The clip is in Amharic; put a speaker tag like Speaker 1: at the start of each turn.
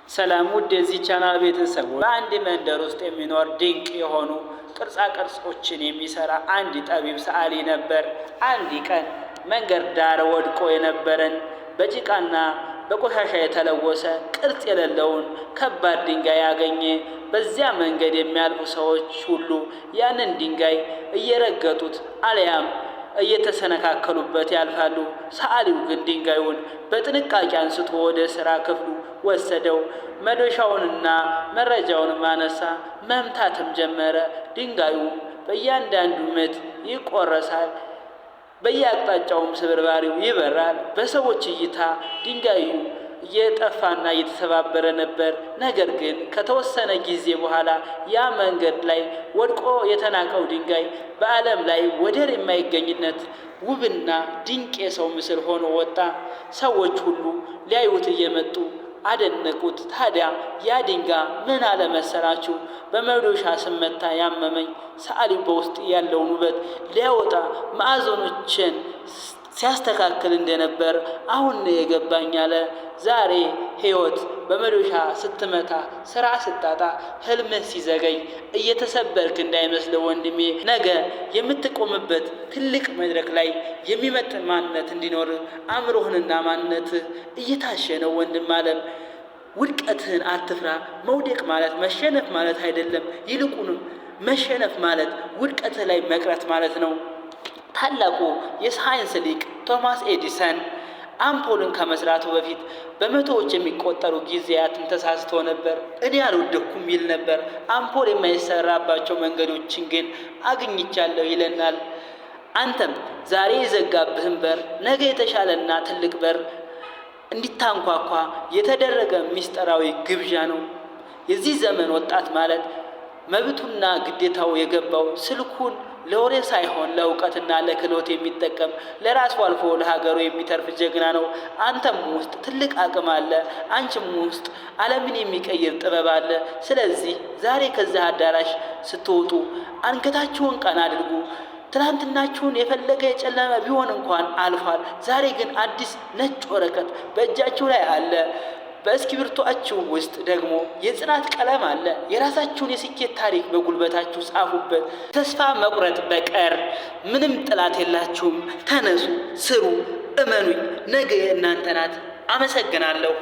Speaker 1: ሰላም ውድ የዚህ ቻናል ቤተሰቦች፣ በአንድ መንደር ውስጥ የሚኖር ድንቅ የሆኑ ቅርጻ ቅርጾችን የሚሰራ አንድ ጠቢብ ሰዓሊ ነበር። አንድ ቀን መንገድ ዳር ወድቆ የነበረን በጭቃና በቆሻሻ የተለወሰ ቅርጽ የሌለውን ከባድ ድንጋይ ያገኘ። በዚያ መንገድ የሚያልፉ ሰዎች ሁሉ ያንን ድንጋይ እየረገጡት አልያም እየተሰነካከሉበት ያልፋሉ። ሰዓሊው ግን ድንጋዩን በጥንቃቄ አንስቶ ወደ ሥራ ክፍሉ ወሰደው። መዶሻውንና መረጃውን ማነሳ፣ መምታትም ጀመረ። ድንጋዩም በእያንዳንዱ ምት ይቆረሳል፣ በየአቅጣጫውም ስብርባሪው ይበራል። በሰዎች እይታ ድንጋዩ እየጠፋና እየተሰባበረ ነበር። ነገር ግን ከተወሰነ ጊዜ በኋላ ያ መንገድ ላይ ወድቆ የተናቀው ድንጋይ በዓለም ላይ ወደር የማይገኝነት ውብና ድንቅ የሰው ምስል ሆኖ ወጣ። ሰዎች ሁሉ ሊያዩት እየመጡ አደነቁት። ታዲያ ያ ድንጋይ ምን አለ መሰላችሁ? በመዶሻ ስመታ ያመመኝ ሰዓሊው በውስጥ ያለውን ውበት ሊያወጣ ማዕዘኖችን ሲያስተካክል እንደነበር አሁን የገባኝ አለ። ዛሬ ሕይወት በመዶሻ ስትመታ፣ ስራ ስታጣ፣ ህልምህ ሲዘገይ እየተሰበርክ እንዳይመስል ወንድሜ፣ ነገ የምትቆምበት ትልቅ መድረክ ላይ የሚመጥን ማንነት እንዲኖር አእምሮህንና ማንነትህ እየታሸ ነው ወንድም አለም። ውድቀትህን አትፍራ። መውደቅ ማለት መሸነፍ ማለት አይደለም። ይልቁንም መሸነፍ ማለት ውድቀትህ ላይ መቅረት ማለት ነው። ታላቁ የሳይንስ ሊቅ ቶማስ ኤዲሰን አምፖልን ከመስራቱ በፊት በመቶዎች የሚቆጠሩ ጊዜያትን ተሳስቶ ነበር። እኔ አልወደኩም ይል ነበር። አምፖል የማይሰራባቸው መንገዶችን ግን አግኝቻለሁ ይለናል። አንተም ዛሬ የዘጋብህን በር ነገ የተሻለና ትልቅ በር እንዲታንኳኳ የተደረገ ምስጢራዊ ግብዣ ነው። የዚህ ዘመን ወጣት ማለት መብቱና ግዴታው የገባው ስልኩን ለወሬ ሳይሆን ለእውቀትና ለክህሎት የሚጠቀም፣ ለራሱ አልፎ ለሀገሩ የሚተርፍ ጀግና ነው። አንተም ውስጥ ትልቅ አቅም አለ። አንቺም ውስጥ ዓለምን የሚቀይር ጥበብ አለ። ስለዚህ ዛሬ ከዚህ አዳራሽ ስትወጡ አንገታችሁን ቀና አድርጉ። ትናንትናችሁን የፈለገ የጨለመ ቢሆን እንኳን አልፏል። ዛሬ ግን አዲስ ነጭ ወረቀት በእጃችሁ ላይ አለ። በእስክሪብቶአችሁ ውስጥ ደግሞ የጽናት ቀለም አለ። የራሳችሁን የስኬት ታሪክ በጉልበታችሁ ጻፉበት። ተስፋ መቁረጥ በቀር ምንም ጥላት የላችሁም። ተነሱ፣ ስሩ፣ እመኑኝ፣ ነገ እናንተ ናት። አመሰግናለሁ።